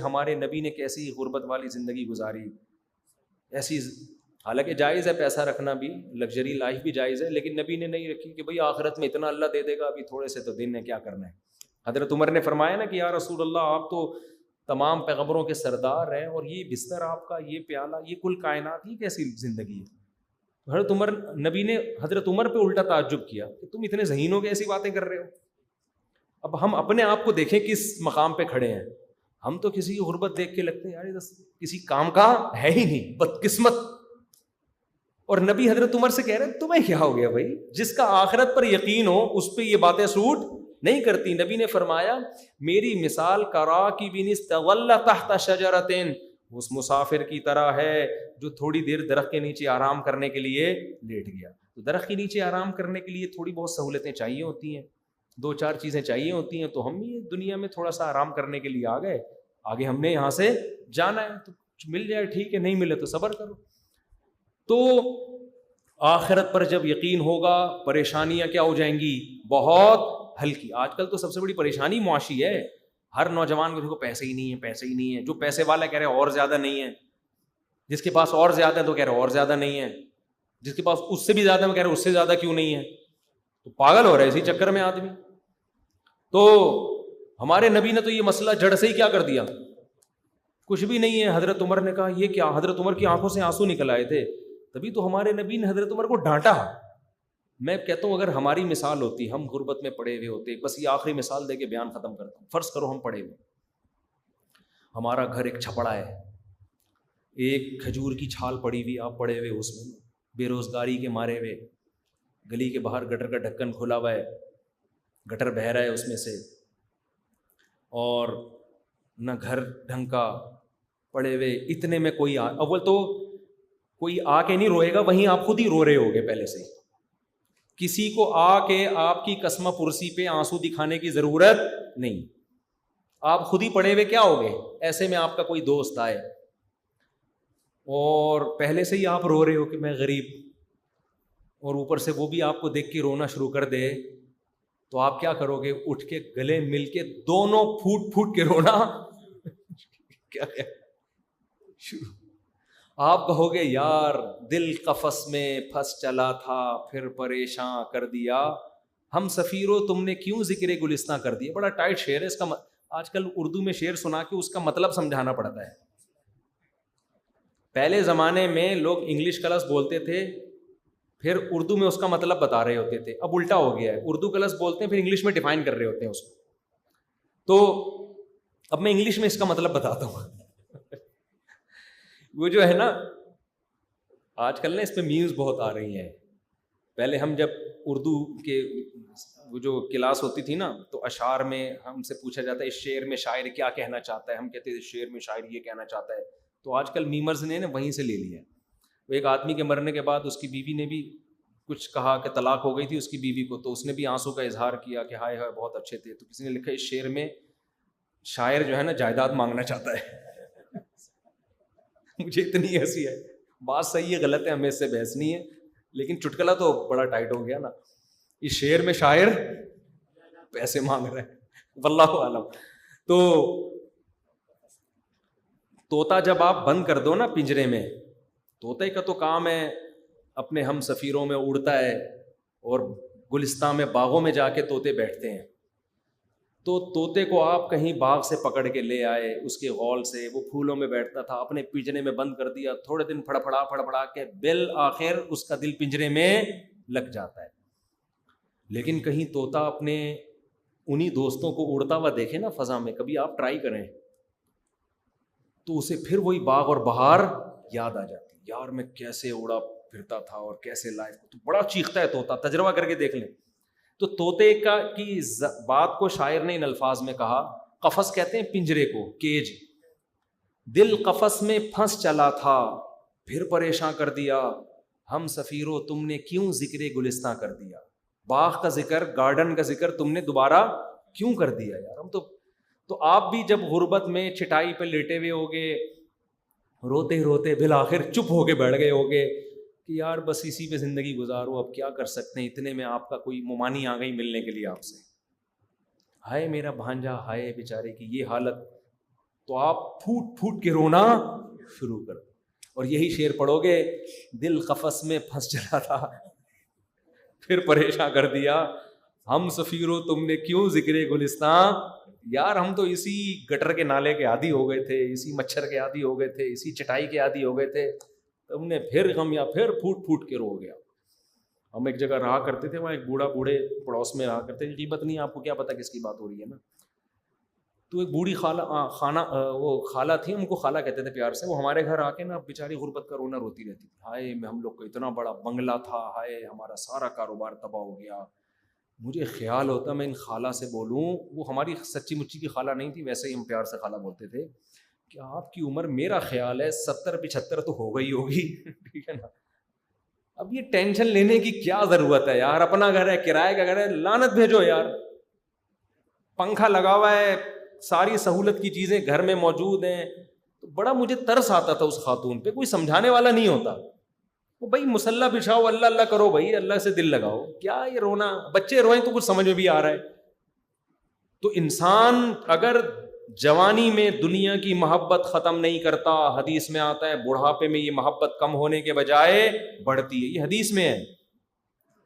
کہ ہمارے نبی نے کیسی غربت والی زندگی گزاری. ایسی حالانکہ جائز ہے پیسہ رکھنا بھی, لگژری لائف بھی جائز ہے, لیکن نبی نے نہیں رکھی کہ بھئی آخرت میں اتنا اللہ دے دے گا, ابھی تھوڑے سے تو دن ہے, کیا کرنا ہے. حضرت عمر نے فرمایا نا کہ یا رسول اللہ آپ تو تمام پیغمبروں کے سردار ہیں, اور یہ بستر آپ کا, یہ پیالہ, یہ کل کائنات, یہ کیسی زندگی ہے. حضرت عمر, نبی نے حضرت عمر پہ الٹا تعجب کیا کہ تم اتنے ذہین ہو کے ایسی باتیں کر رہے ہو. اب ہم اپنے آپ کو دیکھیں کس مقام پہ کھڑے ہیں. ہم تو کسی کی غربت دیکھ کے لگتے ہیں یار کسی کام کا ہے ہی نہیں, بدقسمت. اور نبی حضرت عمر سے کہہ رہے ہیں تمہیں کیا ہو گیا بھائی, جس کا آخرت پر یقین ہو اس پہ یہ باتیں سوٹ نہیں کرتی. نبی نے فرمایا میری مثال کراکب استظل تحت شجرۃ, اس مسافر کی طرح ہے جو تھوڑی دیر درخت کے نیچے آرام کرنے کے لیے لیٹ گیا. تو درخت کے نیچے آرام کرنے کے لیے تھوڑی بہت سہولتیں چاہیے ہوتی ہیں, 2-4 چیزیں چاہیے ہوتی ہیں. تو ہم بھی دنیا میں تھوڑا سا آرام کرنے کے لیے آ گئے, آگے ہم نے یہاں سے جانا ہے, تو کچھ مل جائے ٹھیک ہے, نہیں ملے تو صبر کرو. تو آخرت پر جب یقین ہوگا پریشانیاں کیا ہو جائیں گی, بہت ہلکی. آج کل تو سب سے بڑی پریشانی معاشی ہے. ہر نوجوان کو دیکھو پیسے ہی نہیں ہے, پیسے ہی نہیں ہے. جو پیسے والا کہہ رہے اور زیادہ نہیں ہے, جس کے پاس اور زیادہ ہے تو کہہ رہے اور زیادہ نہیں ہے, جس کے پاس اس سے بھی زیادہ ہے کہہ رہے اس سے زیادہ کیوں نہیں ہے. تو پاگل ہو رہا ہے اسی چکر میں آدمی. تو ہمارے نبی نے تو یہ مسئلہ جڑ سے ہی کیا کر دیا, کچھ بھی نہیں ہے. حضرت عمر نے کہا یہ کیا, حضرت عمر کی آنکھوں سے آنسو نکل آئے تھے. تبھی تو ہمارے نبی نے حضرت عمر کو ڈانٹا. میں کہتا ہوں اگر ہماری مثال ہوتی, ہم غربت میں پڑے ہوئے ہوتے, بس یہ آخری مثال دے کے بیان ختم کرتا ہوں. فرض کرو ہم پڑے ہوئے, ہمارا گھر ایک چھپڑا ہے, ایک کھجور کی چھال پڑی ہوئی, آپ پڑے ہوئے اس میں, بے روزگاری کے مارے ہوئے, گلی کے باہر گٹر کا ڈھکن کھلا ہوا ہے, گٹر بہہ رہا ہے اس میں سے, اور نہ گھر ڈھنگ کا, پڑے ہوئے. اتنے میں کوئی اول تو کوئی آ کے نہیں روئے گا, وہیں آپ خود ہی رو رہے ہوگے پہلے سے. کسی کو آ کے آپ کی قسمہ پرسی پہ آنسو دکھانے کی ضرورت نہیں, آپ خود ہی پڑے ہوئے کیا ہوگے. ایسے میں آپ کا کوئی دوست آئے اور پہلے سے ہی آپ رو رہے ہو کہ میں غریب, اور اوپر سے وہ بھی آپ کو دیکھ کے رونا شروع کر دے, تو آپ کیا کرو گے, اٹھ کے گلے مل کے دونوں پھوٹ پھوٹ کے رونا کیا شروع. آپ کہو گے یار دل قفس میں پھنس چلا تھا پھر پریشان کر دیا, ہم سفیرو تم نے کیوں ذکر گلستاں کر دیا. بڑا ٹائٹ شعر ہے اس کا, آج کل اردو میں شعر سنا کے اس کا مطلب سمجھانا پڑتا ہے. پہلے زمانے میں لوگ انگلش کا لفظ بولتے تھے, پھر اردو میں اس کا مطلب بتا رہے ہوتے تھے. اب الٹا ہو گیا ہے, اردو کا لفظ بولتے ہیں پھر انگلش میں ڈیفائن کر رہے ہوتے ہیں اس کو. تو اب میں انگلش میں اس کا مطلب بتاتا ہوں. وہ جو ہے نا آج کل نا اس پہ میمز بہت آ رہی ہیں. پہلے ہم جب اردو کے وہ جو کلاس ہوتی تھی نا, تو اشعار میں ہم سے پوچھا جاتا ہے اس شعر میں شاعر کیا کہنا چاہتا ہے, ہم کہتے ہیں اس شعر میں شاعر یہ کہنا چاہتا ہے. تو آج کل میمرز نے نا وہیں سے لے لیا. وہ ایک آدمی کے مرنے کے بعد اس کی بیوی نے بھی کچھ کہا کہ طلاق ہو گئی تھی اس کی بیوی کو, تو اس نے بھی آنسو کا اظہار کیا کہ ہائے ہائے بہت اچھے تھے. تو کسی نے لکھا اس شعر میں شاعر جو ہے نا جائیداد مانگنا چاہتا ہے. مجھے اتنی ہنسی ہے, بات صحیح ہے غلط ہے, ہمیں اس سے بحث نہیں ہے, لیکن چٹکلا تو بڑا ٹائٹ ہو گیا نا. اس شعر میں شاعر پیسے مانگ رہا ہے, واللہ عالم. تو طوطا جب آپ بند کر دو نا پنجرے میں, طوطے کا تو کام ہے اپنے ہم سفیروں میں اڑتا ہے, اور گلستان میں باغوں میں جا کے طوطے بیٹھتے ہیں. تو طوطے کو آپ کہیں باغ سے پکڑ کے لے آئے, اس کے غول سے, وہ پھولوں میں بیٹھتا تھا, اپنے پنجرے میں بند کر دیا, تھوڑے دن پھڑپڑا کے بالآخر اس کا دل پنجرے میں لگ جاتا ہے. لیکن کہیں طوطا اپنے انہی دوستوں کو اڑتا ہوا دیکھے نا فضا میں, کبھی آپ ٹرائی کریں, تو اسے پھر وہی باغ اور بہار یاد آ جاتی. یار میں کیسے اڑا پھرتا تھا اور کیسے لائف, تو بڑا چیختا ہے طوطا, تجربہ کر کے دیکھ لیں. تو طوطے کی بات کو شاعر نے ان الفاظ میں کہا, قفس کہتے ہیں پنجرے کو, کیج. دل قفس میں پھنس چلا تھا پھر پریشان کر دیا, ہم سفیرو تم نے کیوں ذکر گلستاں کر دیا. باغ کا ذکر, گارڈن کا ذکر تم نے دوبارہ کیوں کر دیا یار. ہم تو آپ بھی جب غربت میں چٹائی پہ لیٹے ہوئے ہوگے, روتے روتے بالآخر چپ ہو کے بیٹھ گئے ہوگے کہ یار بس اسی پہ زندگی گزارو, اب کیا کر سکتے ہیں. اتنے میں آپ کا کوئی ممانی آ گئی ملنے کے لیے آپ سے, ہائے میرا بھانجا, ہائے بیچارے کی یہ حالت, تو آپ پھوٹ پھوٹ کے رونا شروع کر. اور یہی شعر پڑھو گے, دل قفس میں پھنس چلا تھا پھر پریشان کر دیا, ہم سفیرو تم نے کیوں ذکر گلستان. یار ہم تو اسی گٹر کے نالے کے عادی ہو گئے تھے, اسی مچھر کے عادی ہو گئے تھے, اسی چٹائی کے عادی ہو گئے تھے, تم نے پھر غم یا پھر پھوٹ پھوٹ کے رو گیا. ہم ایک جگہ رہا کرتے تھے, وہاں ایک بوڑھے پڑوس میں رہا کرتے تھے, غیبت نہیں, آپ کو کیا پتا کس کی بات ہو رہی ہے نا. تو ایک بوڑھی وہ خالہ تھی, ان کو خالہ کہتے تھے پیار سے. وہ ہمارے گھر آ کے نا بیچاری غربت کا رونا روتی رہتی تھی, ہائے میں ہم لوگ کو اتنا بڑا بنگلہ تھا, ہائے ہمارا سارا کاروبار تباہ ہو گیا. مجھے خیال ہوتا میں ان خالہ سے بولوں, وہ ہماری سچی مچی کی خالہ نہیں تھی, ویسے ہی ہم پیار سے خالہ بولتے تھے, کہ آپ کی عمر میرا خیال ہے 70-75 تو ہو گئی ہوگی. ٹھیک ہے نا. اب یہ ٹینشن لینے کی کیا ضرورت ہے یار, اپنا گھر ہے, کرائے کا گھر ہے, لعنت بھیجو یار. پنکھا لگا ہوا ہے, ساری سہولت کی چیزیں گھر میں موجود ہیں. تو بڑا مجھے ترس آتا تھا اس خاتون پہ, کوئی سمجھانے والا نہیں ہوتا. وہ بھائی مصلی بچھاؤ, اللہ اللہ کرو بھائی, اللہ سے دل لگاؤ, کیا یہ رونا, بچے روئیں تو کچھ سمجھ میں بھی آ رہا ہے. تو انسان اگر جوانی میں دنیا کی محبت ختم نہیں کرتا, حدیث میں آتا ہے بڑھاپے میں یہ محبت کم ہونے کے بجائے بڑھتی ہے, یہ حدیث میں ہے,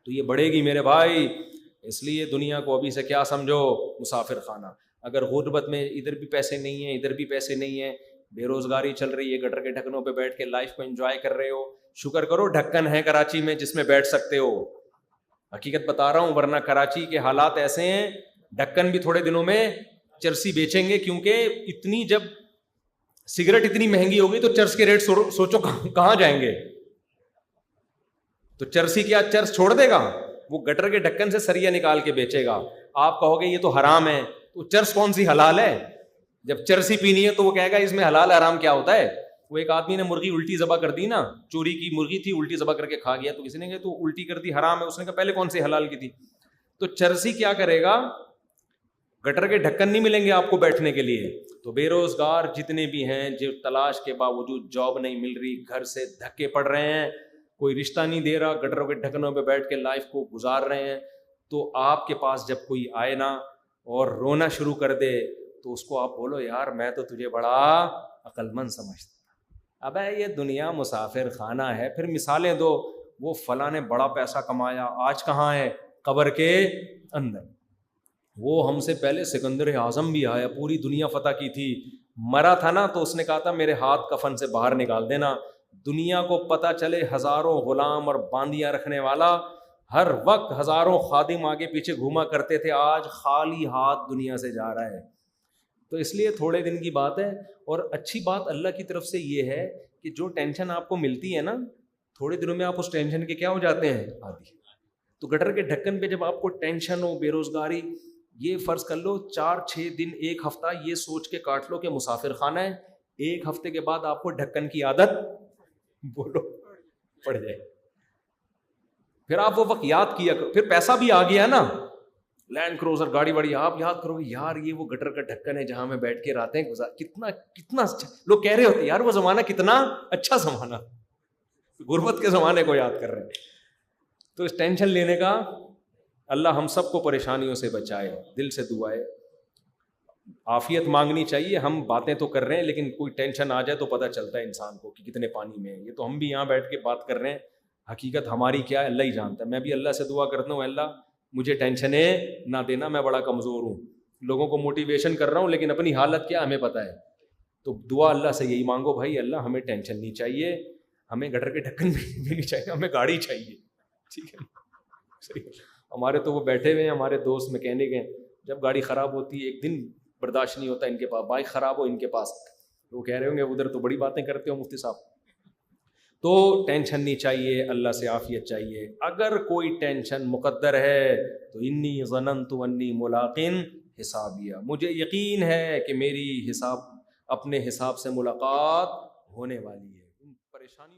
تو یہ بڑھے گی میرے بھائی. اس لیے دنیا کو ابھی سے کیا سمجھو, مسافر خانہ. اگر غربت میں ادھر بھی پیسے نہیں ہیں, ادھر بھی پیسے نہیں ہیں, بے روزگاری چل رہی ہے, گٹر کے ڈھکنوں پہ بیٹھ کے لائف کو انجوائے کر رہے ہو, شکر کرو ڈھکن ہے کراچی میں جس میں بیٹھ سکتے ہو. حقیقت بتا رہا ہوں, ورنہ کراچی کے حالات ایسے ہیں, ڈھکن بھی تھوڑے دنوں میں چرسی بیچیں گے, کیونکہ اتنی جب سگریٹ اتنی مہنگی ہوگی تو چرس کے ریٹ سوچو کہاں جائیں گے. تو چرسی کیا چرس چھوڑ دے گا, وہ گٹر کے ڈھکن سے سریا نکال کے بیچے گا. آپ کہو گے یہ تو حرام ہے, تو چرس کون سی حلال ہے؟ جب چرسی پینی ہے تو وہ کہے گا اس میں حلال حرام کیا ہوتا ہے. وہ ایک آدمی نے مرغی الٹی ذبح کر دی نا, چوری کی مرغی تھی, الٹی ذبح کر کے کھا گیا, تو کسی نے کہا تو الٹی کر دی حرام ہے, اس نے کہا پہلے کون سی حلال کی تھی. تو چرسی کیا کرے گا, گٹر کے ڈھکن نہیں ملیں گے آپ کو بیٹھنے کے لیے. تو بے روزگار جتنے بھی ہیں, جو تلاش کے باوجود جاب نہیں مل رہی, گھر سے دھکے پڑ رہے ہیں, کوئی رشتہ نہیں دے رہا, گٹروں کے ڈھکنوں پہ بیٹھ کے لائف کو گزار رہے ہیں, تو آپ کے پاس جب کوئی آئے نا اور رونا شروع کر دے تو اس کو آپ بولو یار میں تو تجھے بڑا عقل مند سمجھتا. ابے یہ دنیا مسافر خانہ ہے. پھر مثالیں دو, وہ فلاں نے بڑا پیسہ کمایا, آج کہاں ہے, قبر کے اندر. وہ ہم سے پہلے سکندر اعظم بھی آیا, پوری دنیا فتح کی تھی, مرا تھا نا تو اس نے کہا تھا میرے ہاتھ کفن سے باہر نکال دینا. دنیا کو پتہ چلے ہزاروں غلام اور باندیاں رکھنے والا, ہر وقت ہزاروں خادم آگے پیچھے گھوما کرتے تھے, آج خالی ہاتھ دنیا سے جا رہا ہے. تو اس لیے تھوڑے دن کی بات ہے. اور اچھی بات اللہ کی طرف سے یہ ہے کہ جو ٹینشن آپ کو ملتی ہے نا, تھوڑے دنوں میں آپ اس ٹینشن کے کیا ہو جاتے ہیں, عادی. تو گٹر کے ڈھکن پہ جب آپ کو ٹینشن ہو, بے روزگاری, یہ فرض کر لو 4-6 دن, ایک ہفتہ یہ سوچ کے کاٹ لو کہ مسافر خانہ ہے. ایک ہفتے کے بعد آپ کو ڈھکن کی عادت بولو پڑ جائے. پھر آپ وہ وقت یاد کیا کرو, پھر پیسہ بھی آ گیا نا, لینڈ کروزر گاڑی واڑی, آپ یاد کرو گے یار یہ وہ گٹر کا ڈھکن ہے جہاں میں بیٹھ کے راتیں گزار, کتنا اچھا. لوگ کہہ رہے ہوتے یار وہ زمانہ کتنا اچھا زمانہ, غربت کے زمانے کو یاد کر رہے ہیں. تو اس ٹینشن لینے کا اللہ ہم سب کو پریشانیوں سے بچائے. دل سے دعا ہے, عافیت مانگنی چاہیے. ہم باتیں تو کر رہے ہیں لیکن کوئی ٹینشن آ جائے تو پتہ چلتا ہے انسان کو کہ کتنے پانی میں ہے. یہ تو ہم بھی یہاں بیٹھ کے بات کر رہے ہیں, حقیقت ہماری کیا ہے اللہ ہی جانتا ہے. میں بھی اللہ سے دعا کرتا ہوں, اللہ مجھے ٹینشنیں نہ دینا, میں بڑا کمزور ہوں. لوگوں کو موٹیویشن کر رہا ہوں لیکن اپنی حالت کیا ہمیں پتہ ہے. تو دعا اللہ سے یہی مانگو بھائی, اللہ ہمیں ٹینشن نہیں چاہیے, ہمیں گٹر کے ڈھکن بھی نہیں چاہیے, ہمیں گاڑی چاہیے. ٹھیک ہے صحیح. ہمارے تو وہ بیٹھے ہوئے ہیں ہمارے دوست میکینک ہیں, جب گاڑی خراب ہوتی ہے, ایک دن برداشت نہیں ہوتا ان کے پاس, بائک خراب ہو ان کے پاس, وہ کہہ رہے ہوں گے ادھر تو بڑی باتیں کرتے ہو مفتی صاحب. تو ٹینشن نہیں چاہیے, اللہ سے عافیت چاہیے. اگر کوئی ٹینشن مقدر ہے تو انی ظننت انی ملاقن حسابیہ, مجھے یقین ہے کہ میری اپنے حساب سے ملاقات ہونے والی ہے. ان پریشانیوں